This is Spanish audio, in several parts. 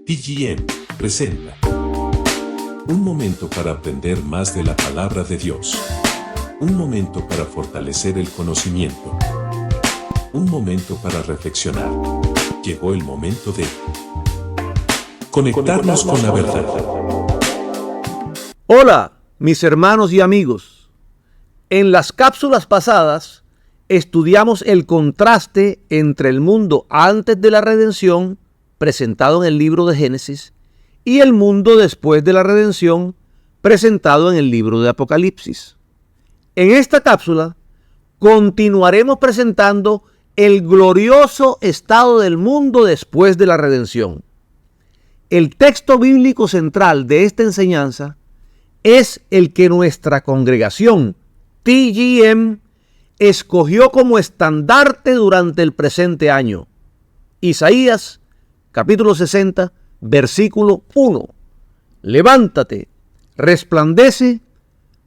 TGM presenta un momento para aprender más de la palabra de Dios. Un momento para fortalecer el conocimiento. Un momento para reflexionar. Llegó el momento de conectarnos con la verdad. Hola, mis hermanos y amigos. En las cápsulas pasadas estudiamos el contraste entre el mundo antes de la redención, presentado en el libro de Génesis, y el mundo después de la redención, presentado en el libro de Apocalipsis. En esta cápsula continuaremos presentando el glorioso estado del mundo después de la redención. El texto bíblico central de esta enseñanza es el que nuestra congregación TGM escogió como estandarte durante el presente año. Isaías, capítulo 60, versículo 1. Levántate, resplandece,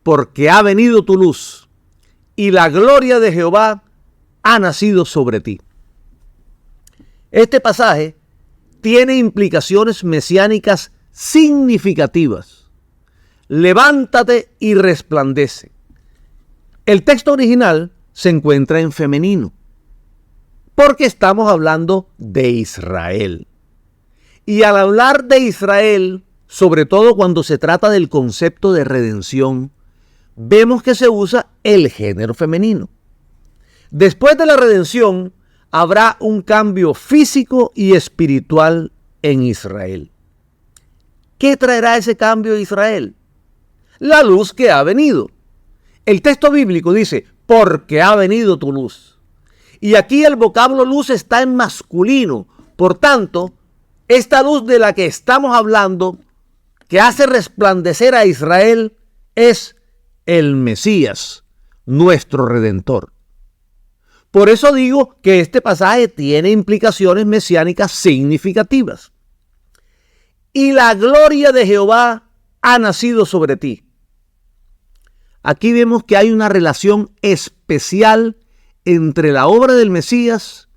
porque ha venido tu luz, y la gloria de Jehová ha nacido sobre ti. Este pasaje tiene implicaciones mesiánicas significativas. Levántate y resplandece. El texto original se encuentra en femenino, porque estamos hablando de Israel. Y al hablar de Israel, sobre todo cuando se trata del concepto de redención, vemos que se usa el género femenino. Después de la redención, habrá un cambio físico y espiritual en Israel. ¿Qué traerá ese cambio a Israel? La luz que ha venido. El texto bíblico dice, porque ha venido tu luz. Y aquí el vocablo luz está en masculino. Por tanto, esta luz de la que estamos hablando, que hace resplandecer a Israel, es el Mesías, nuestro Redentor. Por eso digo que este pasaje tiene implicaciones mesiánicas significativas. Y la gloria de Jehová ha nacido sobre ti. Aquí vemos que hay una relación especial entre la obra del Mesías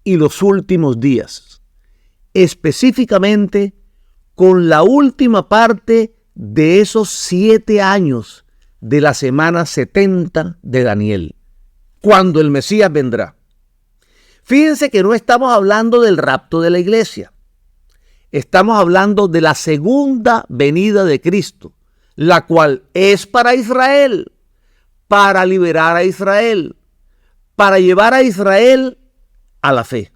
y los últimos días. Específicamente con la última parte de esos 7 años de la semana 70 de Daniel, cuando el Mesías vendrá. Fíjense que no estamos hablando del rapto de la iglesia. Estamos hablando de la segunda venida de Cristo, la cual es para Israel, para liberar a Israel, para llevar a Israel a la fe.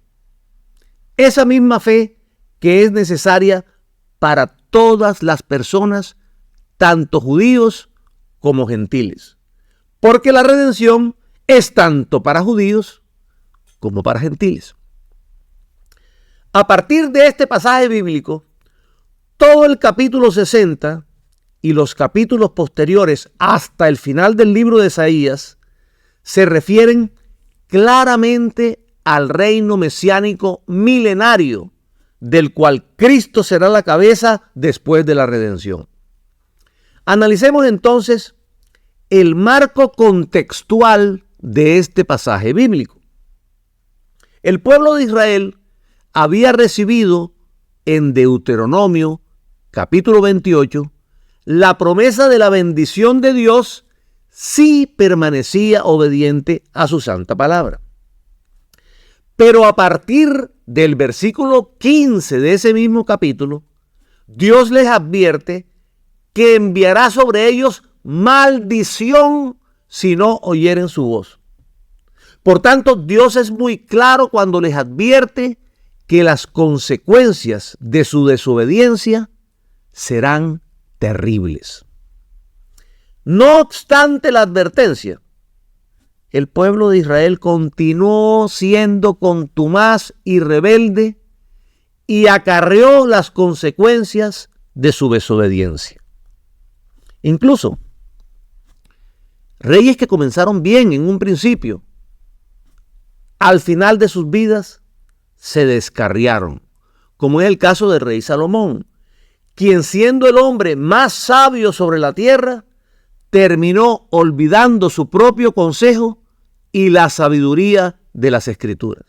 Esa misma fe que es necesaria para todas las personas, tanto judíos como gentiles. Porque la redención es tanto para judíos como para gentiles. A partir de este pasaje bíblico, todo el capítulo 60 y los capítulos posteriores hasta el final del libro de Isaías se refieren claramente al reino mesiánico milenario, del cual Cristo será la cabeza después de la redención. Analicemos entonces el marco contextual de este pasaje bíblico. El pueblo de Israel había recibido en Deuteronomio, capítulo 28, la promesa de la bendición de Dios si permanecía obediente a su santa palabra. Pero a partir del versículo 15 de ese mismo capítulo, Dios les advierte que enviará sobre ellos maldición si no oyeren su voz. Por tanto, Dios es muy claro cuando les advierte que las consecuencias de su desobediencia serán terribles. No obstante la advertencia, el pueblo de Israel continuó siendo contumaz y rebelde y acarreó las consecuencias de su desobediencia. Incluso, reyes que comenzaron bien en un principio, al final de sus vidas se descarriaron, como es el caso del rey Salomón, quien siendo el hombre más sabio sobre la tierra, terminó olvidando su propio consejo y la sabiduría de las Escrituras.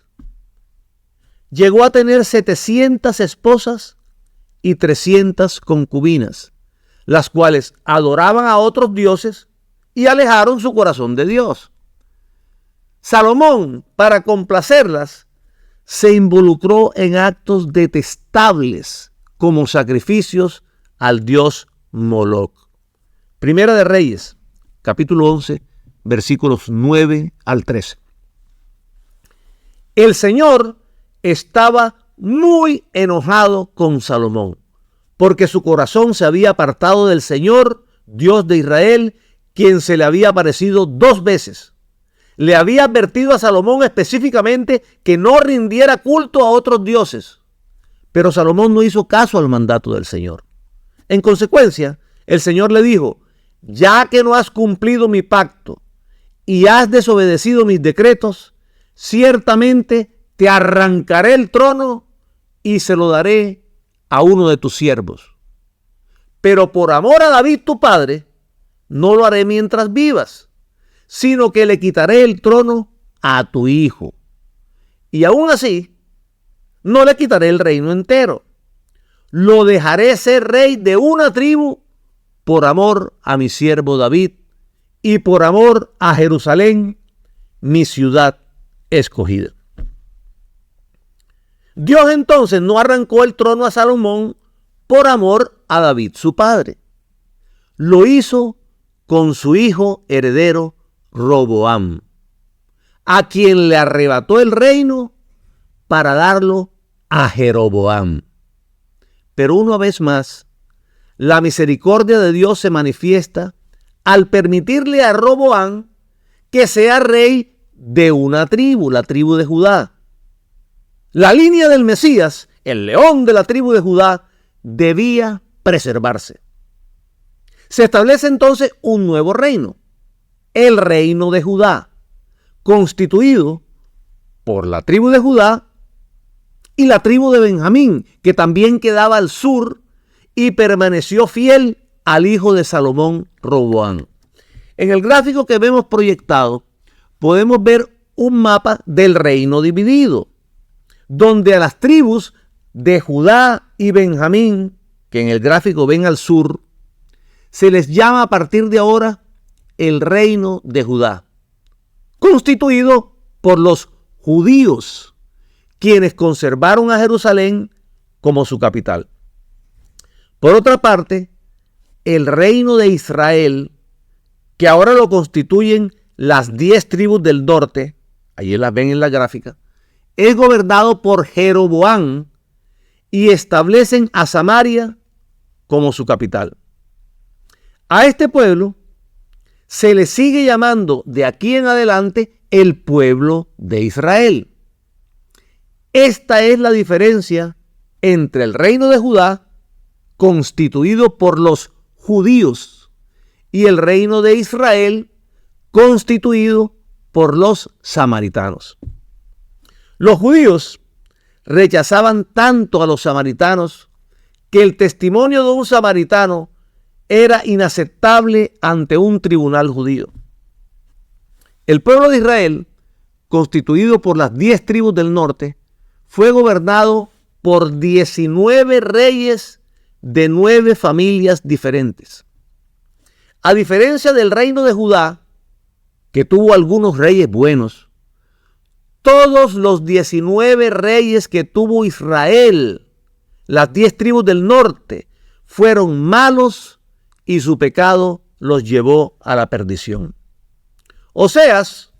Llegó a tener 700 esposas y 300 concubinas, las cuales adoraban a otros dioses y alejaron su corazón de Dios. Salomón, para complacerlas, se involucró en actos detestables como sacrificios al dios Moloc. Primera de Reyes, capítulo 11, versículos 9 al 13. El Señor estaba muy enojado con Salomón, porque su corazón se había apartado del Señor, Dios de Israel, quien se le había aparecido 2 veces. Le había advertido a Salomón específicamente que no rindiera culto a otros dioses. Pero Salomón no hizo caso al mandato del Señor. En consecuencia, el Señor le dijo: ya que no has cumplido mi pacto y has desobedecido mis decretos, ciertamente te arrancaré el trono y se lo daré a uno de tus siervos. Pero por amor a David tu padre, no lo haré mientras vivas, sino que le quitaré el trono a tu hijo. Y aún así, no le quitaré el reino entero. Lo dejaré ser rey de una tribu por amor a mi siervo David y por amor a Jerusalén, mi ciudad escogida. Dios entonces no arrancó el trono a Salomón por amor a David, su padre. Lo hizo con su hijo heredero Roboam, a quien le arrebató el reino para darlo a Jeroboam. Pero una vez más, la misericordia de Dios se manifiesta al permitirle a Roboam que sea rey de una tribu, la tribu de Judá. La línea del Mesías, el león de la tribu de Judá, debía preservarse. Se establece entonces un nuevo reino, el reino de Judá, constituido por la tribu de Judá y la tribu de Benjamín, que también quedaba al sur y permaneció fiel al hijo de Salomón, Roboam. En el gráfico que vemos proyectado, podemos ver un mapa del reino dividido, donde a las tribus de Judá y Benjamín, que en el gráfico ven al sur, se les llama a partir de ahora el reino de Judá, constituido por los judíos, quienes conservaron a Jerusalén como su capital. Por otra parte, el reino de Israel, que ahora lo constituyen las 10 tribus del norte, allí las ven en la gráfica, es gobernado por Jeroboam y establecen a Samaria como su capital. A este pueblo se le sigue llamando de aquí en adelante el pueblo de Israel. Esta es la diferencia entre el reino de Judá, constituido por los judíos, y el reino de Israel, constituido por los samaritanos. Los judíos rechazaban tanto a los samaritanos que el testimonio de un samaritano era inaceptable ante un tribunal judío. El pueblo de Israel, constituido por las 10 tribus del norte, fue gobernado por 19 reyes de 9 familias diferentes. A diferencia del reino de Judá, que tuvo algunos reyes buenos, todos los 19 reyes que tuvo Israel, las 10 tribus del norte, fueron malos y su pecado los llevó a la perdición. Oseas,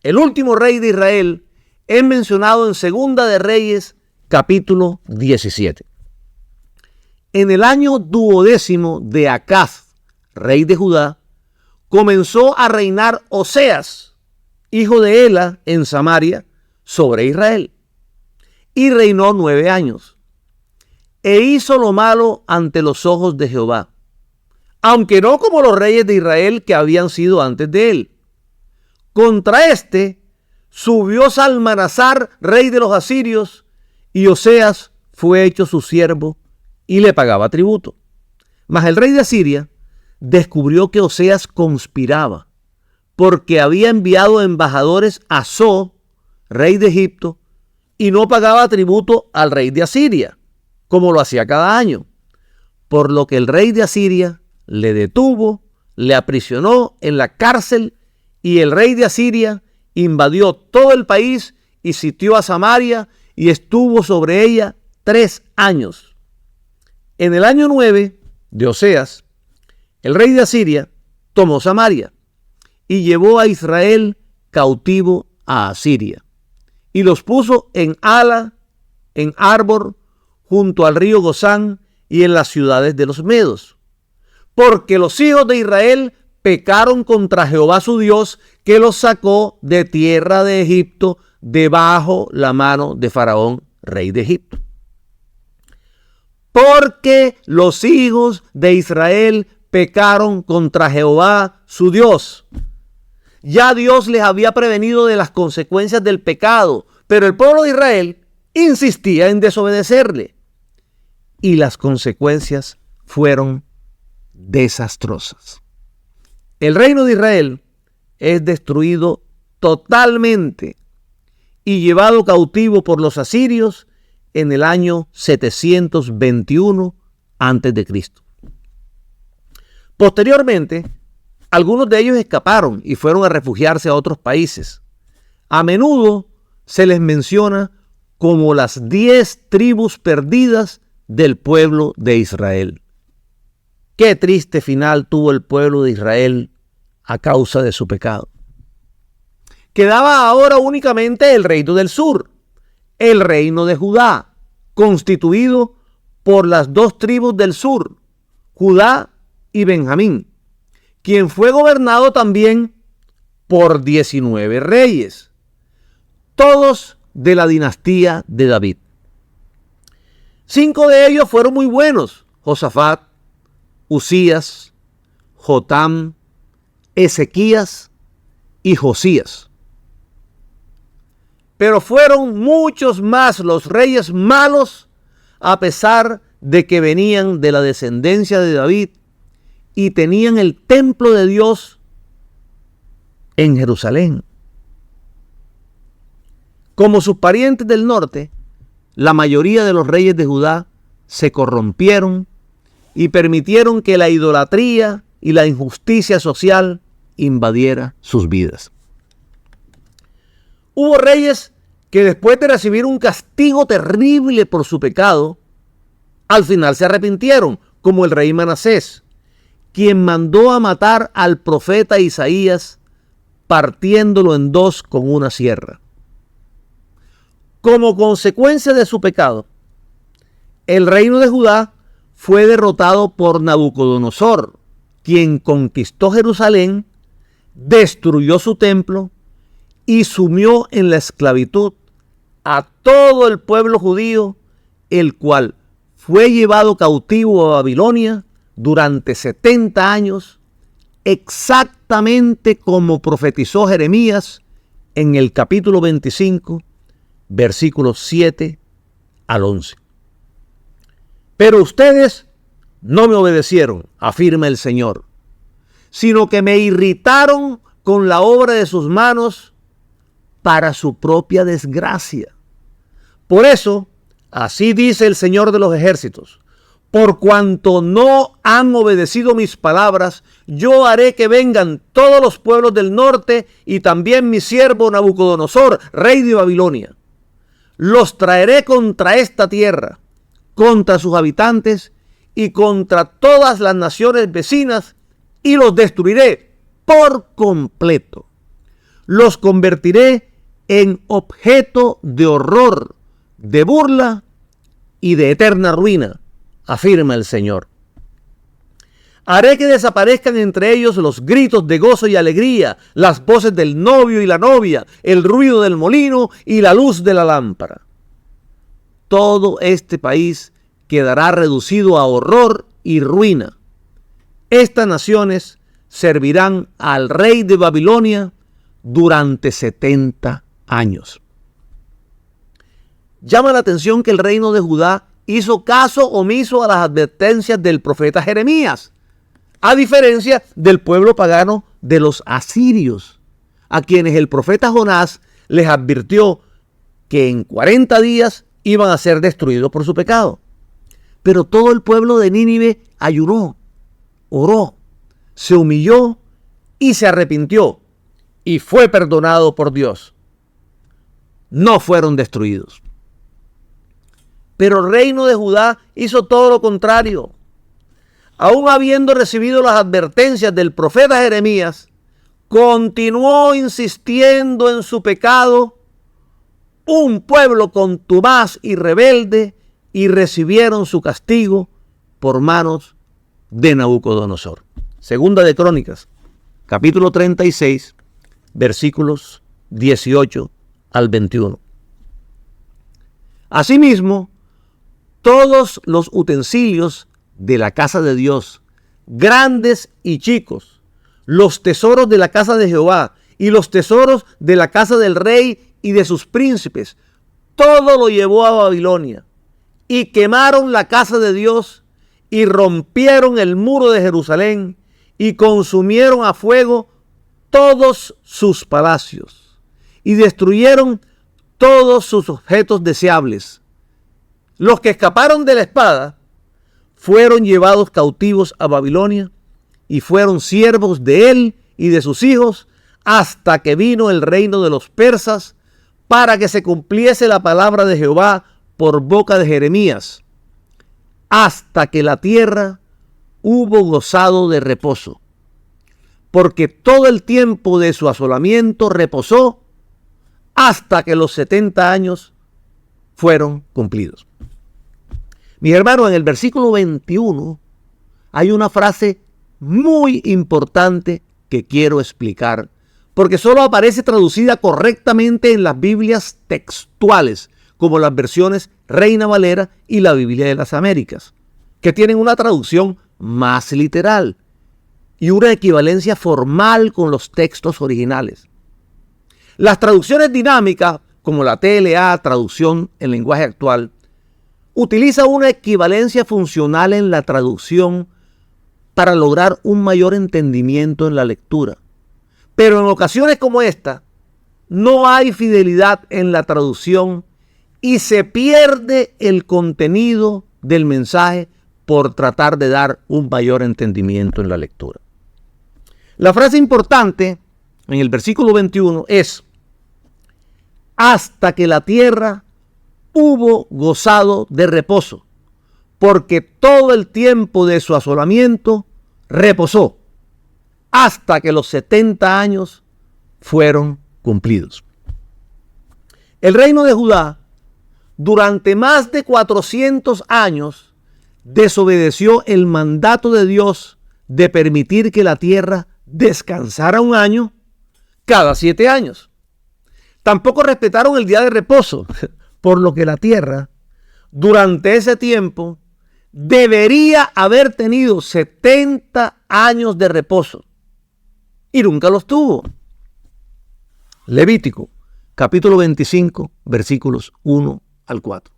el último rey de Israel, es mencionado en Segunda de Reyes, capítulo 17. En el año 12º de Acaz, rey de Judá, comenzó a reinar Oseas, hijo de Ela, en Samaria, sobre Israel, y reinó 9 años. E hizo lo malo ante los ojos de Jehová, aunque no como los reyes de Israel que habían sido antes de él. Contra este subió Salmanasar, rey de los asirios, y Oseas fue hecho su siervo y le pagaba tributo. Mas el rey de Asiria descubrió que Oseas conspiraba, porque había enviado embajadores a So, rey de Egipto, y no pagaba tributo al rey de Asiria, como lo hacía cada año. por lo que el rey de Asiria le detuvo, le aprisionó en la cárcel, y el rey de Asiria invadió todo el país y sitió a Samaria y estuvo sobre ella 3 años. En el año 9 de Oseas, el rey de Asiria tomó Samaria y llevó a Israel cautivo a Asiria y los puso en Hala, en Arbor, junto al río Gozán y en las ciudades de los medos. Porque los hijos de Israel pecaron contra Jehová su Dios, que los sacó de tierra de Egipto debajo la mano de Faraón, rey de Egipto. Porque los hijos de Israel pecaron contra Jehová su Dios. Ya Dios les había prevenido de las consecuencias del pecado, pero el pueblo de Israel insistía en desobedecerle. Y las consecuencias fueron desastrosas. El reino de Israel es destruido totalmente y llevado cautivo por los asirios en el año 721 a.C. Posteriormente, algunos de ellos escaparon y fueron a refugiarse a otros países. A menudo se les menciona como las 10 tribus perdidas del pueblo de Israel. Qué triste final tuvo el pueblo de Israel a causa de su pecado. Quedaba ahora únicamente el reino del sur, el reino de Judá, constituido por las 2 tribus del sur, Judá y Benjamín, quien fue gobernado también por 19 reyes, todos de la dinastía de David. 5 de ellos fueron muy buenos: Josafat, Usías, Jotam, Ezequías y Josías. Pero fueron muchos más los reyes malos, a pesar de que venían de la descendencia de David y tenían el templo de Dios en Jerusalén. Como sus parientes del norte, la mayoría de los reyes de Judá se corrompieron y permitieron que la idolatría y la injusticia social invadiera sus vidas. Hubo reyes que después de recibir un castigo terrible por su pecado, al final se arrepintieron, como el rey Manasés, quien mandó a matar al profeta Isaías, partiéndolo en 2 con una sierra. Como consecuencia de su pecado, el reino de Judá fue derrotado por Nabucodonosor, quien conquistó Jerusalén, destruyó su templo y sumió en la esclavitud a todo el pueblo judío, el cual fue llevado cautivo a Babilonia durante 70 años, exactamente como profetizó Jeremías en el capítulo 25, versículos 7 al 11. Pero ustedes no me obedecieron, afirma el Señor, sino que me irritaron con la obra de sus manos para su propia desgracia. Por eso, así dice el Señor de los ejércitos: por cuanto no han obedecido mis palabras, yo haré que vengan todos los pueblos del norte y también mi siervo Nabucodonosor, rey de Babilonia. Los traeré contra esta tierra, contra sus habitantes y contra todas las naciones vecinas, y los destruiré por completo. Los convertiré en objeto de horror, de burla y de eterna ruina, afirma el Señor. Haré que desaparezcan entre ellos los gritos de gozo y alegría, las voces del novio y la novia, el ruido del molino y la luz de la lámpara. Todo este país quedará reducido a horror y ruina. Estas naciones servirán al rey de Babilonia durante 70 años. Llama la atención que el reino de Judá hizo caso omiso a las advertencias del profeta Jeremías, a diferencia del pueblo pagano de los asirios, a quienes el profeta Jonás les advirtió que en 40 días iban a ser destruidos por su pecado. Pero todo el pueblo de Nínive ayunó, oró, se humilló y se arrepintió y fue perdonado por Dios. No fueron destruidos. Pero el reino de Judá hizo todo lo contrario. Aún habiendo recibido las advertencias del profeta Jeremías, continuó insistiendo en su pecado, un pueblo contumaz y rebelde, y recibieron su castigo por manos de Nabucodonosor. Segunda de Crónicas, capítulo 36, versículos 18 al 21. Asimismo, todos los utensilios de la casa de Dios, grandes y chicos, los tesoros de la casa de Jehová y los tesoros de la casa del rey y de sus príncipes, todo lo llevó a Babilonia, y quemaron la casa de Dios y rompieron el muro de Jerusalén y consumieron a fuego todos sus palacios y destruyeron todos sus objetos deseables. Los que escaparon de la espada fueron llevados cautivos a Babilonia y fueron siervos de él y de sus hijos hasta que vino el reino de los persas, para que se cumpliese la palabra de Jehová por boca de Jeremías, hasta que la tierra hubo gozado de reposo, porque todo el tiempo de su asolamiento reposó hasta que los 70 años fueron cumplidos. Mis hermanos, en el versículo 21 hay una frase muy importante que quiero explicar, porque solo aparece traducida correctamente en las Biblias textuales, como las versiones Reina Valera y la Biblia de las Américas, que tienen una traducción más literal y una equivalencia formal con los textos originales. Las traducciones dinámicas, como la TLA, traducción en lenguaje actual, utiliza una equivalencia funcional en la traducción para lograr un mayor entendimiento en la lectura. Pero en ocasiones como esta, no hay fidelidad en la traducción y se pierde el contenido del mensaje por tratar de dar un mayor entendimiento en la lectura. La frase importante en el versículo 21 es: hasta que la tierra hubo gozado de reposo, porque todo el tiempo de su asolamiento reposó, hasta que los 70 años fueron cumplidos. El reino de Judá, durante más de 400 años, desobedeció el mandato de Dios de permitir que la tierra descansara un año cada 7 años. Tampoco respetaron el día de reposo, por lo que la tierra, durante ese tiempo, debería haber tenido 70 años de reposo, y nunca los tuvo. Levítico, capítulo 25, versículos 1 al 4.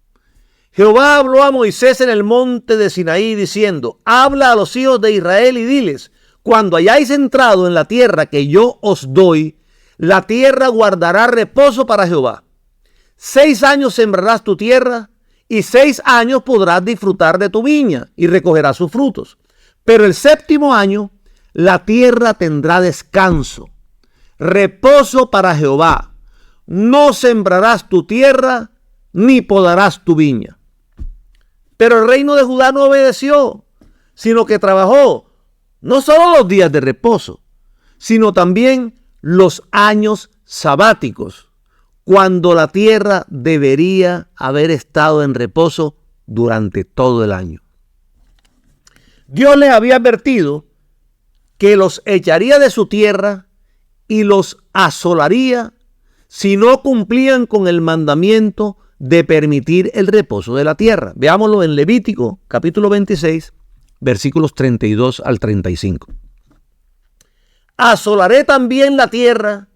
Jehová habló a Moisés en el monte de Sinaí diciendo: habla a los hijos de Israel y diles: cuando hayáis entrado en la tierra que yo os doy, la tierra guardará reposo para Jehová. 6 años sembrarás tu tierra, y 6 años podrás disfrutar de tu viña, y recogerás sus frutos. Pero el 7º año, la tierra tendrá descanso, reposo para Jehová. No sembrarás tu tierra, ni podarás tu viña. Pero el reino de Judá no obedeció, sino que trabajó no solo los días de reposo, sino también los años sabáticos, cuando la tierra debería haber estado en reposo durante todo el año. Dios les había advertido que los echaría de su tierra y los asolaría si no cumplían con el mandamiento de permitir el reposo de la tierra. Veámoslo en Levítico, capítulo 26, versículos 32 al 35. Asolaré también la tierra,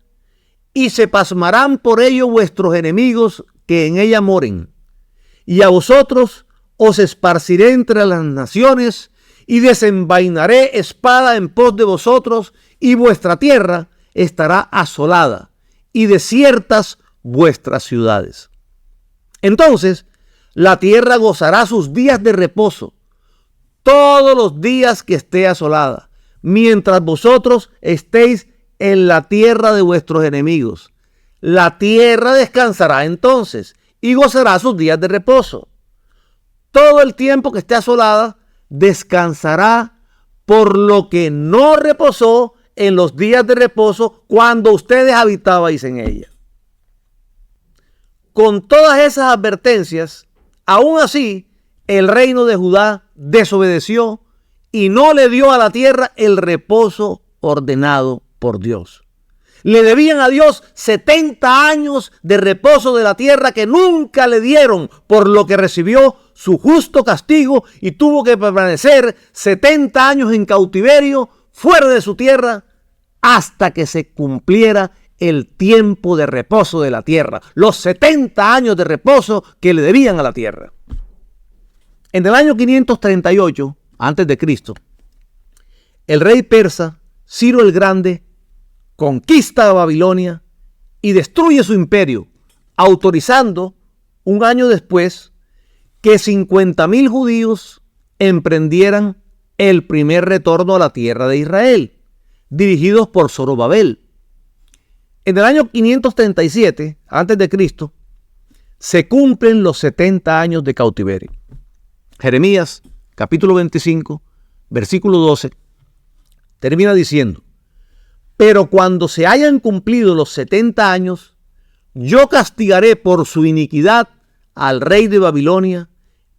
y se pasmarán por ello vuestros enemigos que en ella moren. Y a vosotros os esparciré entre las naciones, y desenvainaré espada en pos de vosotros, y vuestra tierra estará asolada, y desiertas vuestras ciudades. Entonces la tierra gozará sus días de reposo, todos los días que esté asolada, mientras vosotros estéis en la tierra de vuestros enemigos. La tierra descansará entonces y gozará sus días de reposo. Todo el tiempo que esté asolada, descansará por lo que no reposó en los días de reposo cuando ustedes habitabais en ella. Con todas esas advertencias, aún así, el reino de Judá desobedeció y no le dio a la tierra el reposo ordenado por Dios. Le debían a Dios 70 años de reposo de la tierra que nunca le dieron, por lo que recibió su justo castigo y tuvo que permanecer 70 años en cautiverio fuera de su tierra hasta que se cumpliera el tiempo de reposo de la tierra, los 70 años de reposo que le debían a la tierra. En el año 538 antes de Cristo, el rey persa Ciro el Grande conquista a Babilonia y destruye su imperio, autorizando un año después que 50,000 judíos emprendieran el primer retorno a la tierra de Israel, dirigidos por Zorobabel. En el año 537 antes de Cristo se cumplen los 70 años de cautiverio. Jeremías, capítulo 25, versículo 12, termina diciendo: pero cuando se hayan cumplido los 70 años, yo castigaré por su iniquidad al rey de Babilonia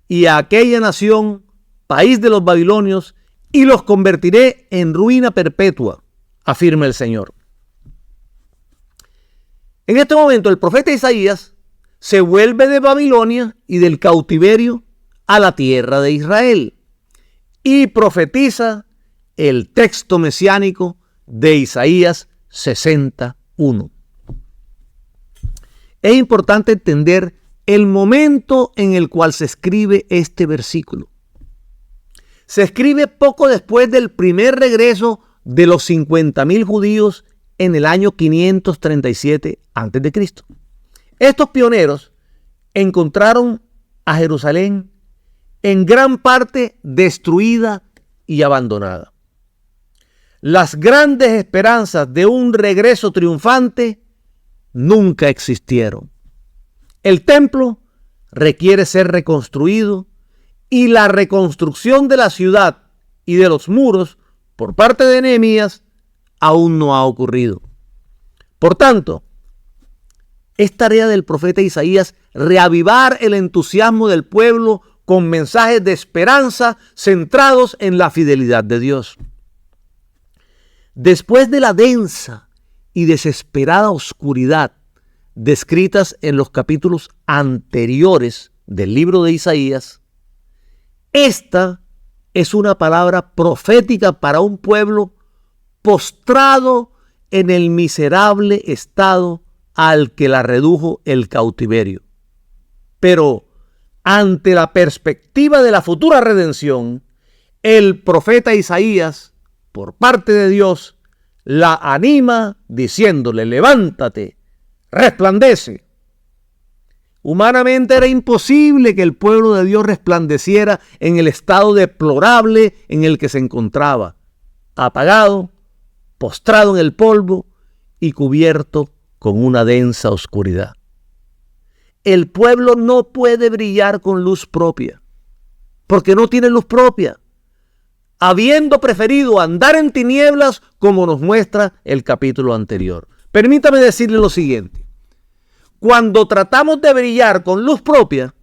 y a aquella nación, país de los babilonios, y los convertiré en ruina perpetua, afirma el Señor. En este momento el profeta Isaías se vuelve de Babilonia y del cautiverio a la tierra de Israel y profetiza el texto mesiánico de Isaías 61. Es importante entender el momento en el cual se escribe este versículo. Se escribe poco después del primer regreso de los 50,000 judíos en el año 537 a.C. Estos pioneros encontraron a Jerusalén en gran parte destruida y abandonada. Las grandes esperanzas de un regreso triunfante nunca existieron. El templo requiere ser reconstruido y la reconstrucción de la ciudad y de los muros por parte de Nehemías aún no ha ocurrido. Por tanto, es tarea del profeta Isaías reavivar el entusiasmo del pueblo con mensajes de esperanza centrados en la fidelidad de Dios. Después de la densa y desesperada oscuridad descritas en los capítulos anteriores del libro de Isaías, esta es una palabra profética para un pueblo postrado en el miserable estado al que la redujo el cautiverio. Pero ante la perspectiva de la futura redención, el profeta Isaías, por parte de Dios, la anima diciéndole: levántate, resplandece. Humanamente era imposible que el pueblo de Dios resplandeciera en el estado deplorable en el que se encontraba, apagado, postrado en el polvo y cubierto con una densa oscuridad. El pueblo no puede brillar con luz propia, porque no tiene luz propia, habiendo preferido andar en tinieblas, como nos muestra el capítulo anterior. Permítame decirle lo siguiente: cuando tratamos de brillar con luz propia,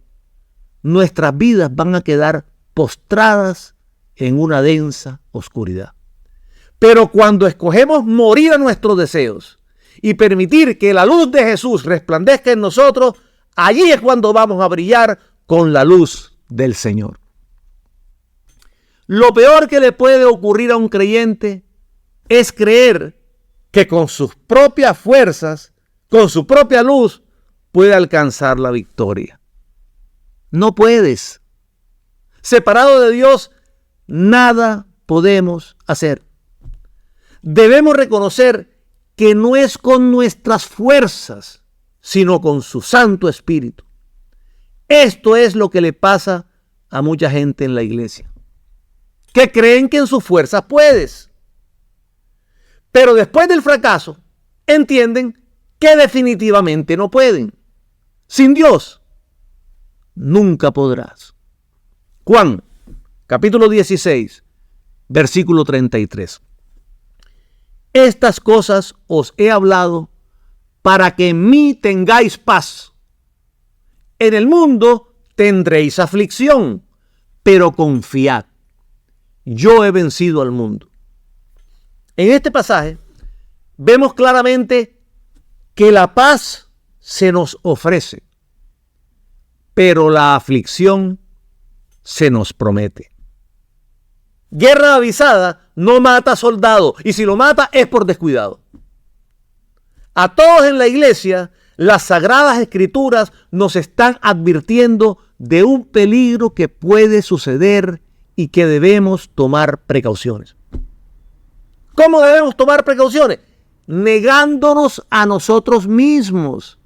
nuestras vidas van a quedar postradas en una densa oscuridad. Pero cuando escogemos morir a nuestros deseos y permitir que la luz de Jesús resplandezca en nosotros, allí es cuando vamos a brillar con la luz del Señor. Lo peor que le puede ocurrir a un creyente es creer que con sus propias fuerzas, con su propia luz, puede alcanzar la victoria. No puedes. Separado de Dios, nada podemos hacer. Debemos reconocer que no es con nuestras fuerzas, sino con su Santo Espíritu. Esto es lo que le pasa a mucha gente en la iglesia, que creen que en sus fuerzas puedes, pero después del fracaso entienden que definitivamente no pueden. Sin Dios nunca podrás. Juan, capítulo 16, versículo 33. Estas cosas os he hablado para que en mí tengáis paz. En el mundo tendréis aflicción, pero confiad, yo he vencido al mundo. En este pasaje vemos claramente que la paz se nos ofrece, pero la aflicción se nos promete. Guerra avisada no mata soldado, y si lo mata es por descuidado. A todos en la iglesia, las Sagradas Escrituras nos están advirtiendo de un peligro que puede suceder y que debemos tomar precauciones. ¿Cómo debemos tomar precauciones? Negándonos a nosotros mismos.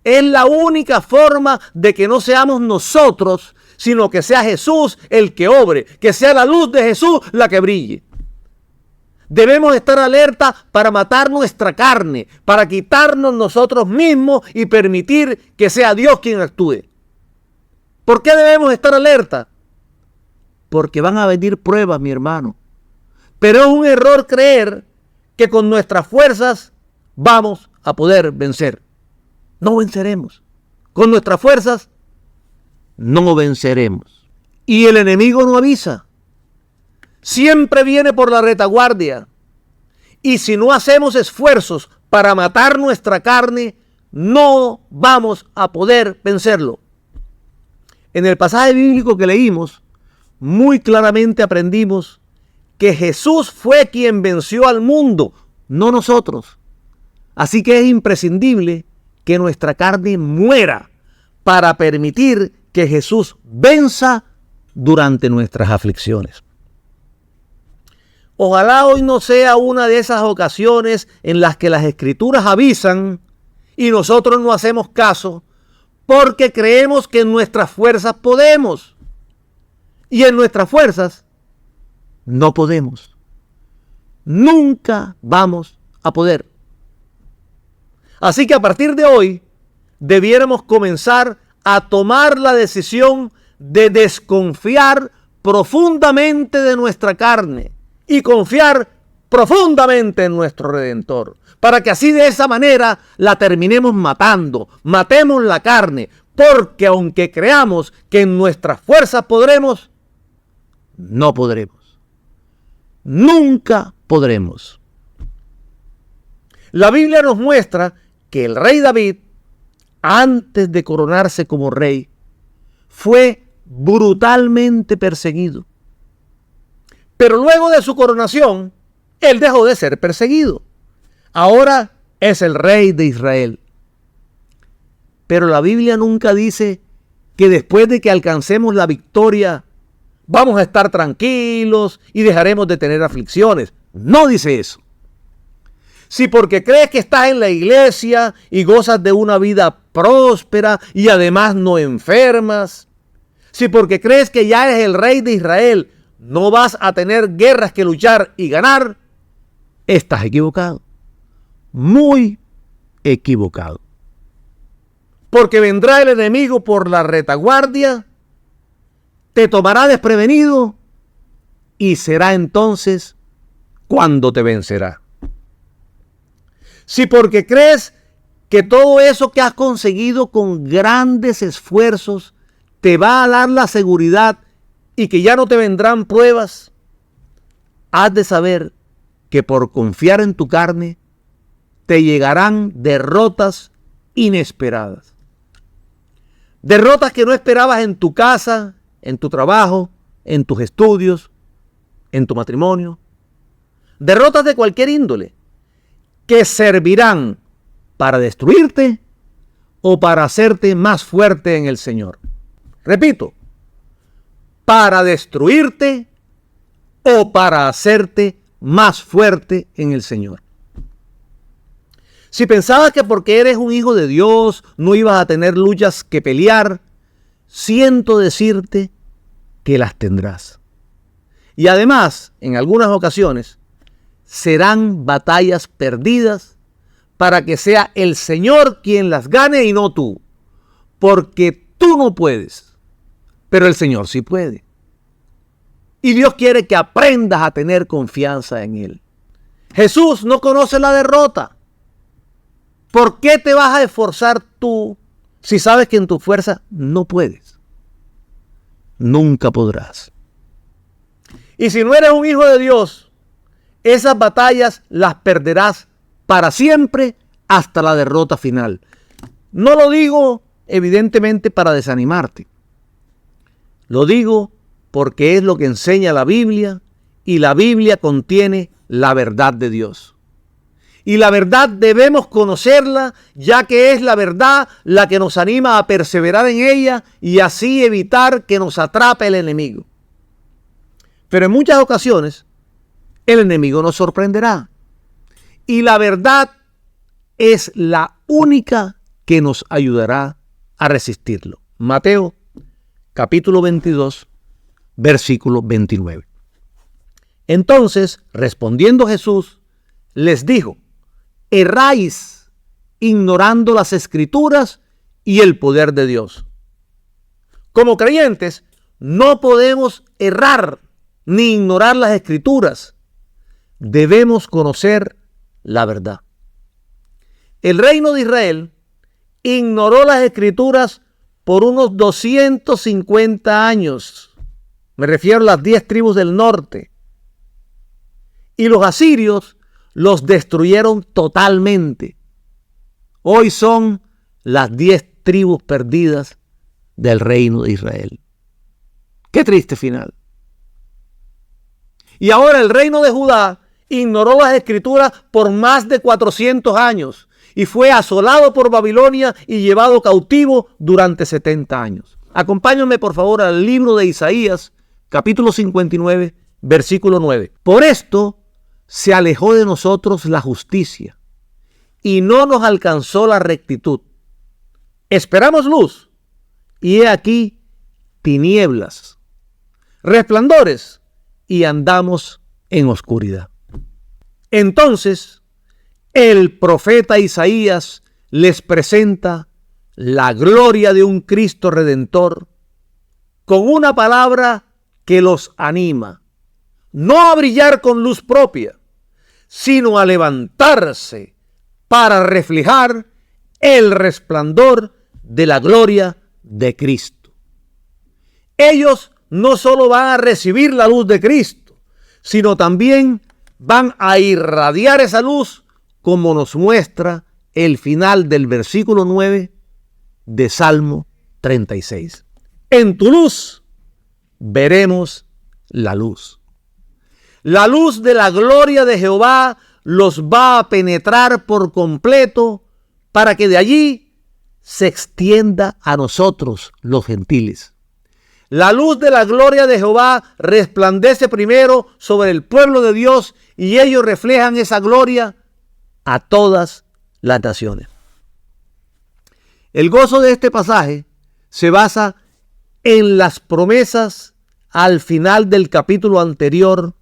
Es la única forma de que no seamos nosotros, sino que sea Jesús el que obre, que sea la luz de Jesús la que brille. Debemos estar alerta para matar nuestra carne, para quitarnos nosotros mismos y permitir que sea Dios quien actúe. ¿Por qué debemos estar alerta? Porque van a venir pruebas, mi hermano. Pero es un error creer que con nuestras fuerzas vamos a poder vencer. No venceremos. Con nuestras fuerzas no venceremos. Y el enemigo no avisa. Siempre viene por la retaguardia. Y si no hacemos esfuerzos para matar nuestra carne, no vamos a poder vencerlo. En el pasaje bíblico que leímos, muy claramente aprendimos que Jesús fue quien venció al mundo, no nosotros. Así que es imprescindible que nuestra carne muera para permitir que Jesús venza durante nuestras aflicciones. Ojalá hoy no sea una de esas ocasiones en las que las Escrituras avisan y nosotros no hacemos caso porque creemos que en nuestras fuerzas podemos. Y en nuestras fuerzas no podemos. Nunca vamos a poder. Así que a partir de hoy debiéramos comenzar a tomar la decisión de desconfiar profundamente de nuestra carne y confiar profundamente en nuestro Redentor, para que así de esa manera la terminemos matando, matemos la carne, porque aunque creamos que en nuestras fuerzas podremos, no podremos. Nunca podremos. La Biblia nos muestra que el rey David, antes de coronarse como rey, fue brutalmente perseguido. Pero luego de su coronación, él dejó de ser perseguido. Ahora es el rey de Israel. Pero la Biblia nunca dice que después de que alcancemos la victoria, vamos a estar tranquilos y dejaremos de tener aflicciones. No dice eso. Si porque crees que estás en la iglesia y gozas de una vida próspera y además no enfermas, si porque crees que ya eres el rey de Israel, no vas a tener guerras que luchar y ganar, estás equivocado. Muy equivocado. Porque vendrá el enemigo por la retaguardia, te tomará desprevenido y será entonces cuando te vencerá. Si porque crees que todo eso que has conseguido con grandes esfuerzos te va a dar la seguridad y que ya no te vendrán pruebas, has de saber que por confiar en tu carne te llegarán derrotas inesperadas. Derrotas que no esperabas en tu casa, en tu trabajo, en tus estudios, en tu matrimonio. Derrotas de cualquier índole que servirán para destruirte o para hacerte más fuerte en el Señor. Repito, para destruirte o para hacerte más fuerte en el Señor. Si pensabas que porque eres un hijo de Dios no ibas a tener luchas que pelear, siento decirte que las tendrás. Y además, en algunas ocasiones, serán batallas perdidas para que sea el Señor quien las gane y no tú. Porque tú no puedes, pero el Señor sí puede. Y Dios quiere que aprendas a tener confianza en Él. Jesús no conoce la derrota. ¿Por qué te vas a esforzar tú si sabes que en tu fuerza no puedes? Nunca podrás. Y si no eres un hijo de Dios, esas batallas las perderás para siempre hasta la derrota final. No lo digo evidentemente para desanimarte. Lo digo porque es lo que enseña la Biblia y la Biblia contiene la verdad de Dios. Y la verdad debemos conocerla, ya que es la verdad la que nos anima a perseverar en ella y así evitar que nos atrape el enemigo. Pero en muchas ocasiones el enemigo nos sorprenderá. Y la verdad es la única que nos ayudará a resistirlo. Mateo capítulo 22, versículo 29. Entonces, respondiendo Jesús, les dijo: erráis ignorando las Escrituras y el poder de Dios. Como creyentes, no podemos errar ni ignorar las Escrituras. Debemos conocer la verdad. El reino de Israel ignoró las Escrituras por unos 250 años. Me refiero a las 10 tribus del norte. Y los asirios los destruyeron totalmente. Hoy son las 10 tribus perdidas del reino de Israel. Qué triste final. Y ahora el reino de Judá ignoró las Escrituras por más de 400 años y fue asolado por Babilonia y llevado cautivo durante 70 años. Acompáñenme por favor al libro de Isaías, capítulo 59, versículo 9. Por esto se alejó de nosotros la justicia y no nos alcanzó la rectitud. Esperamos luz y he aquí tinieblas, resplandores y andamos en oscuridad. Entonces el profeta Isaías les presenta la gloria de un Cristo Redentor con una palabra que los anima, no a brillar con luz propia, sino a levantarse para reflejar el resplandor de la gloria de Cristo. Ellos no solo van a recibir la luz de Cristo, sino también van a irradiar esa luz, como nos muestra el final del versículo 9 de Salmo 36. En tu luz veremos la luz. La luz de la gloria de Jehová los va a penetrar por completo para que de allí se extienda a nosotros los gentiles. La luz de la gloria de Jehová resplandece primero sobre el pueblo de Dios y ellos reflejan esa gloria a todas las naciones. El gozo de este pasaje se basa en las promesas al final del capítulo anterior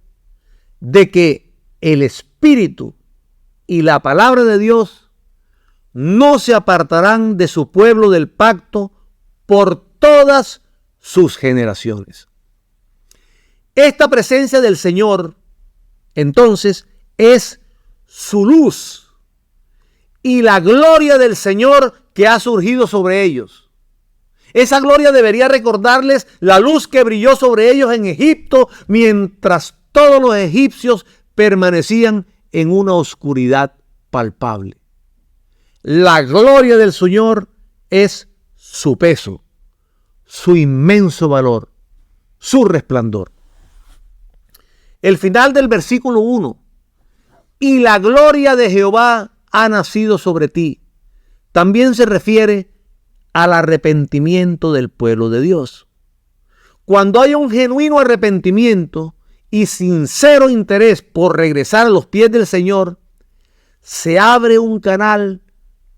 de que el Espíritu y la palabra de Dios no se apartarán de su pueblo del pacto por todas sus generaciones. Esta presencia del Señor, entonces, es su luz y la gloria del Señor que ha surgido sobre ellos. Esa gloria debería recordarles la luz que brilló sobre ellos en Egipto mientras todos los egipcios permanecían en una oscuridad palpable. La gloria del Señor es su peso, su inmenso valor, su resplandor. El final del versículo 1. Y la gloria de Jehová ha nacido sobre ti. También se refiere al arrepentimiento del pueblo de Dios. Cuando hay un genuino arrepentimiento y sincero interés por regresar a los pies del Señor, se abre un canal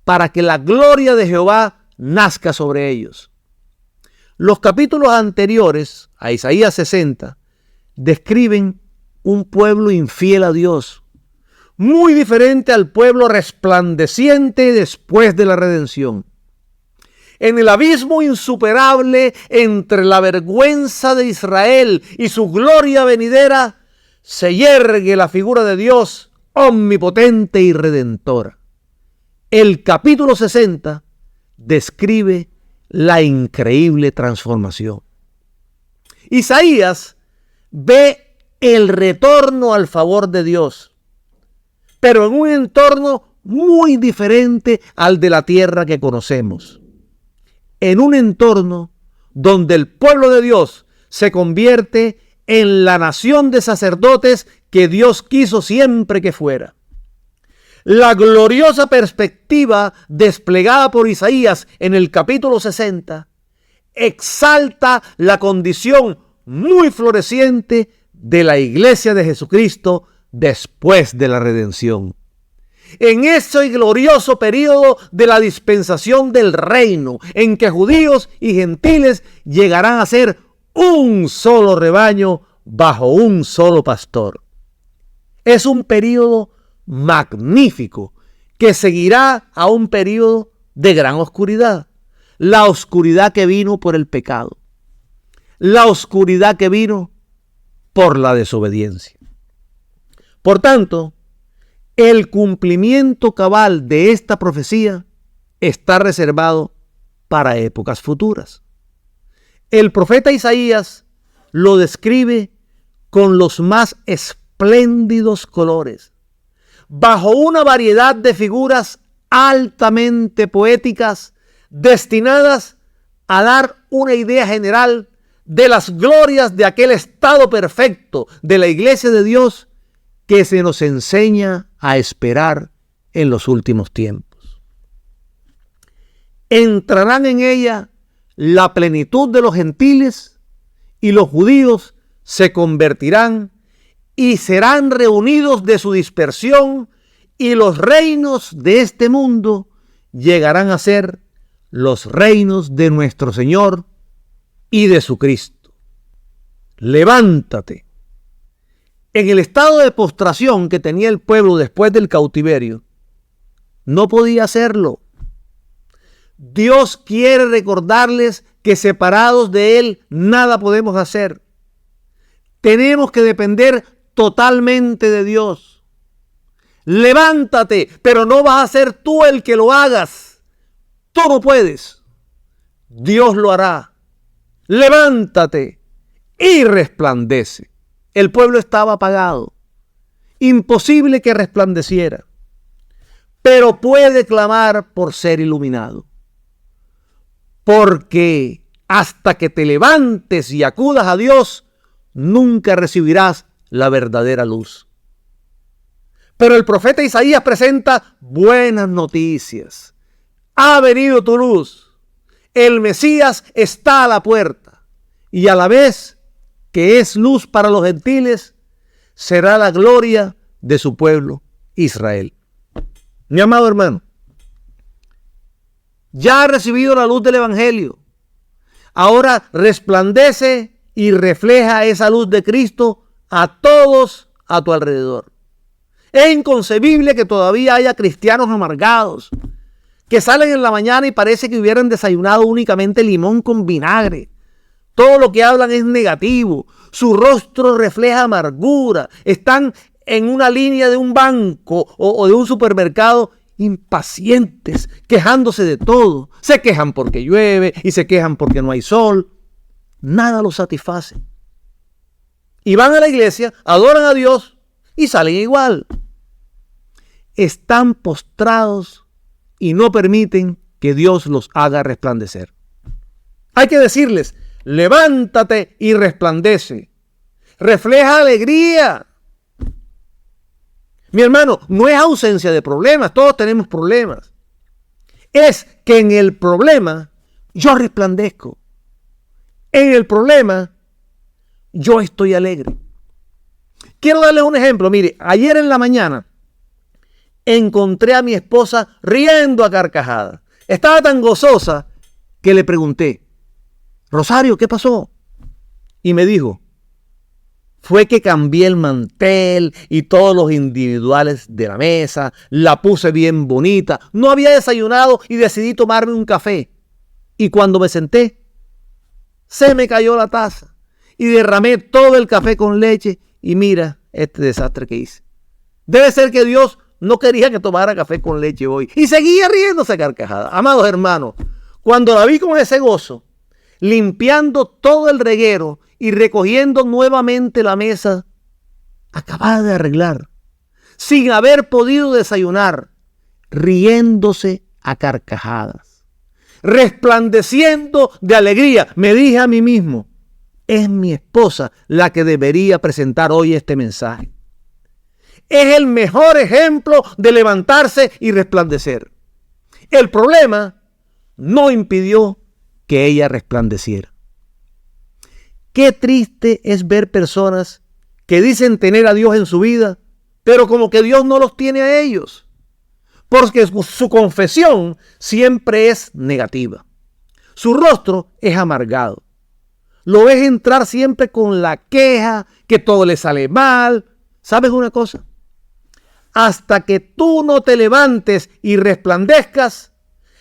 para que la gloria de Jehová nazca sobre ellos. Los capítulos anteriores a Isaías 60 describen un pueblo infiel a Dios, muy diferente al pueblo resplandeciente después de la redención. En el abismo insuperable entre la vergüenza de Israel y su gloria venidera, se yergue la figura de Dios omnipotente y redentora. El capítulo 60 describe la increíble transformación. Isaías ve el retorno al favor de Dios, pero en un entorno muy diferente al de la tierra que conocemos. En un entorno donde el pueblo de Dios se convierte en la nación de sacerdotes que Dios quiso siempre que fuera. La gloriosa perspectiva desplegada por Isaías en el capítulo 60 exalta la condición muy floreciente de la iglesia de Jesucristo después de la redención. En ese glorioso periodo de la dispensación del reino, en que judíos y gentiles llegarán a ser un solo rebaño bajo un solo pastor. Es un periodo magnífico que seguirá a un periodo de gran oscuridad. La oscuridad que vino por el pecado. La oscuridad que vino por la desobediencia. Por tanto, el cumplimiento cabal de esta profecía está reservado para épocas futuras. El profeta Isaías lo describe con los más espléndidos colores, bajo una variedad de figuras altamente poéticas destinadas a dar una idea general de las glorias de aquel estado perfecto de la iglesia de Dios que se nos enseña a esperar en los últimos tiempos. Entrarán en ella la plenitud de los gentiles y los judíos se convertirán y serán reunidos de su dispersión y los reinos de este mundo llegarán a ser los reinos de nuestro Señor y de su Cristo. Levántate. En el estado de postración que tenía el pueblo después del cautiverio, no podía hacerlo. Dios quiere recordarles que separados de Él nada podemos hacer. Tenemos que depender totalmente de Dios. Levántate, pero no vas a ser tú el que lo hagas. Tú no puedes. Dios lo hará. Levántate y resplandece. El pueblo estaba apagado. Imposible que resplandeciera. Pero puede clamar por ser iluminado. Porque hasta que te levantes y acudas a Dios, nunca recibirás la verdadera luz. Pero el profeta Isaías presenta buenas noticias. Ha venido tu luz. El Mesías está a la puerta. Y a la vez que es luz para los gentiles, será la gloria de su pueblo Israel. Mi amado hermano, ya ha recibido la luz del Evangelio. Ahora resplandece y refleja esa luz de Cristo a todos a tu alrededor. Es inconcebible que todavía haya cristianos amargados que salen en la mañana y parece que hubieran desayunado únicamente limón con vinagre. Todo lo que hablan es negativo. Su rostro refleja amargura. Están en una línea de un banco o de un supermercado impacientes, quejándose de todo. Se quejan porque llueve y se quejan porque no hay sol. Nada los satisface. Y van a la iglesia, adoran a Dios y salen igual. Están postrados y no permiten que Dios los haga resplandecer. Hay que decirles: levántate y resplandece. Refleja alegría. Mi hermano, no es ausencia de problemas. Todos tenemos problemas. Es que en el problema yo resplandezco. En el problema yo estoy alegre. Quiero darles un ejemplo. Mire, ayer en la mañana encontré a mi esposa riendo a carcajadas. Estaba tan gozosa que le pregunté: Rosario, ¿qué pasó? Y me dijo, fue que cambié el mantel y todos los individuales de la mesa, la puse bien bonita, no había desayunado y decidí tomarme un café. Y cuando me senté, se me cayó la taza y derramé todo el café con leche y mira este desastre que hice. Debe ser que Dios no quería que tomara café con leche hoy. Y seguía riéndose a carcajadas. Amados hermanos, cuando la vi con ese gozo, limpiando todo el reguero y recogiendo nuevamente la mesa acabada de arreglar, sin haber podido desayunar, riéndose a carcajadas, resplandeciendo de alegría, me dije a mí mismo, es mi esposa la que debería presentar hoy este mensaje. Es el mejor ejemplo de levantarse y resplandecer. El problema no impidió que ella resplandeciera. Qué triste es ver personas que dicen tener a Dios en su vida, pero como que Dios no los tiene a ellos, porque su confesión siempre es negativa. Su rostro es amargado. Lo ves entrar siempre con la queja, que todo le sale mal. ¿Sabes una cosa? Hasta que tú no te levantes y resplandezcas,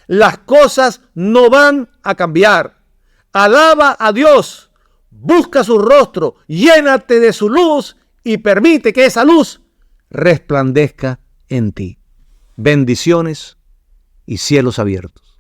las cosas no van a cambiar. Alaba a Dios, busca su rostro, llénate de su luz y permite que esa luz resplandezca en ti. Bendiciones y cielos abiertos.